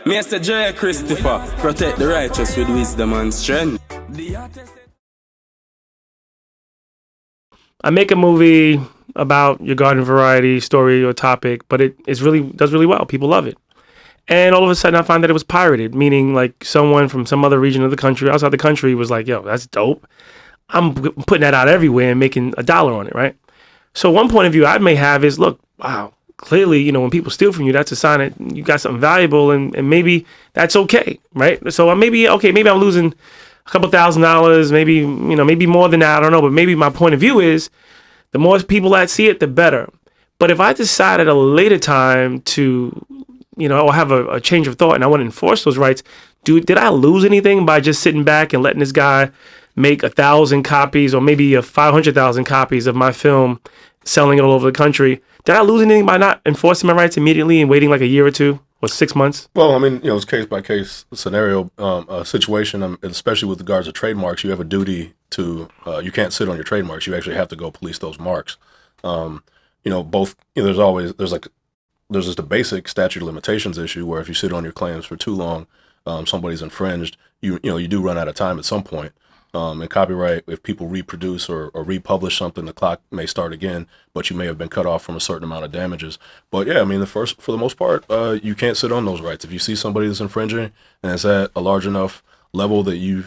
Mr. J. Christopher, protect the righteous with wisdom and strength. I make a movie about your garden variety story or topic, but it does really well. People love it. And all of a sudden I find that it was pirated, meaning like someone from some other region of the country, outside the country, was like, yo, that's dope. I'm putting that out everywhere and making $1 on it, right? So one point of view I may have is, look, wow, clearly, you know, when people steal from you, that's a sign that you got something valuable, and maybe that's okay, right? So maybe I'm losing a couple $1,000, maybe, you know, maybe more than that, I don't know, but maybe my point of view is the more people that see it, the better. But if I decide at a later time to, you know, or have a change of thought and I want to enforce those rights, did I lose anything by just sitting back and letting this guy make 1,000 copies or maybe 500,000 copies of my film, selling it all over the country? Did I lose anything by not enforcing my rights immediately and waiting like a year or two or 6 months? Well, I mean, you know, it's case by case scenario, situation, especially with regards to trademarks. You have a duty to, you can't sit on your trademarks. You actually have to go police those marks. You know, both, you know, there's just a basic statute of limitations issue where if you sit on your claims for too long, somebody's infringed, you do run out of time at some point. And copyright, if people reproduce or republish something, the clock may start again, but you may have been cut off from a certain amount of damages. But yeah, I mean, for the most part, you can't sit on those rights. If you see somebody that's infringing and it's at a large enough level that you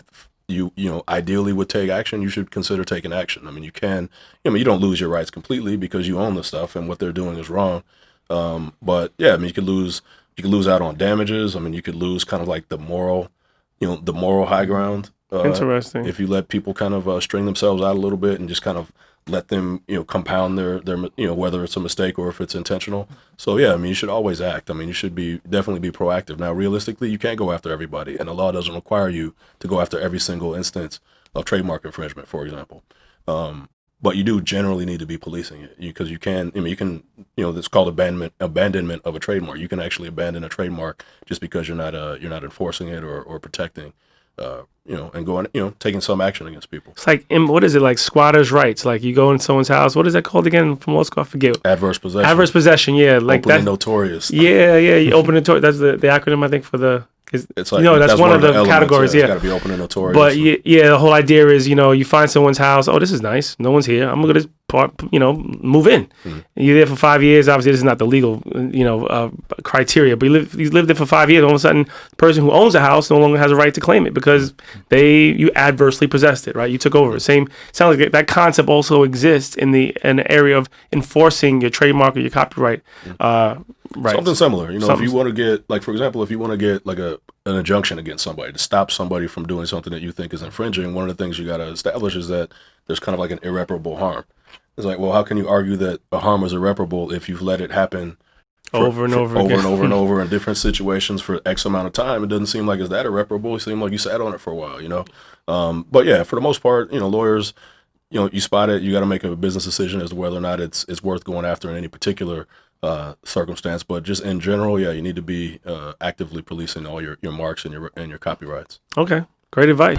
know, ideally would take action, you should consider taking action. I mean, you don't lose your rights completely because you own the stuff and what they're doing is wrong. But yeah, I mean, you could lose out on damages. I mean, you could lose kind of like the moral high ground. Interesting. If you let people kind of string themselves out a little bit and just kind of let them, you know, compound their you know, whether it's a mistake or if it's intentional. So yeah, I mean, you should always act. I mean, you should definitely be proactive. Now, realistically, you can't go after everybody, and the law doesn't require you to go after every single instance of trademark infringement, for example. But you do generally need to be policing it because you can, you know, it's called abandonment of a trademark. You can actually abandon a trademark just because you're not enforcing it or protecting, you know, and going, you know, taking some action against people. It's like, what is it, like squatters' rights? Like you go in someone's house, what is that called again from law school? I forget. Adverse possession. Adverse possession, yeah. Like open and notorious. Yeah. You open and notorious. That's the acronym, I think, for the. It's like, you know, that's one of the elements, categories. It's got to be open and notorious. But yeah, the whole idea is, you know, you find someone's house. Oh, this is nice. No one's here. I'm gonna just move in. Mm-hmm. You're there for 5 years. Obviously, this is not the legal, you know, criteria. But you lived there for 5 years. All of a sudden, the person who owns the house no longer has a right to claim it because you adversely possessed it. Right? You took over. Sounds like that concept also exists in the area of enforcing your trademark or your copyright. Right. Something similar, you know, if you want to get, like, for example, if you want to get like an injunction against somebody to stop somebody from doing something that you think is infringing, one of the things you got to establish is that there's kind of like an irreparable harm. It's like, well, how can you argue that a harm is irreparable if you've let it happen over and over in different situations for X amount of time? It doesn't seem like it's that irreparable. It seems like you sat on it for a while, you know. But yeah, for the most part, you know, lawyers, you know, you spot it, you got to make a business decision as to whether or not it's worth going after in any particular circumstance. But just in general, yeah, you need to be actively policing all your marks and your copyrights. Okay, great advice.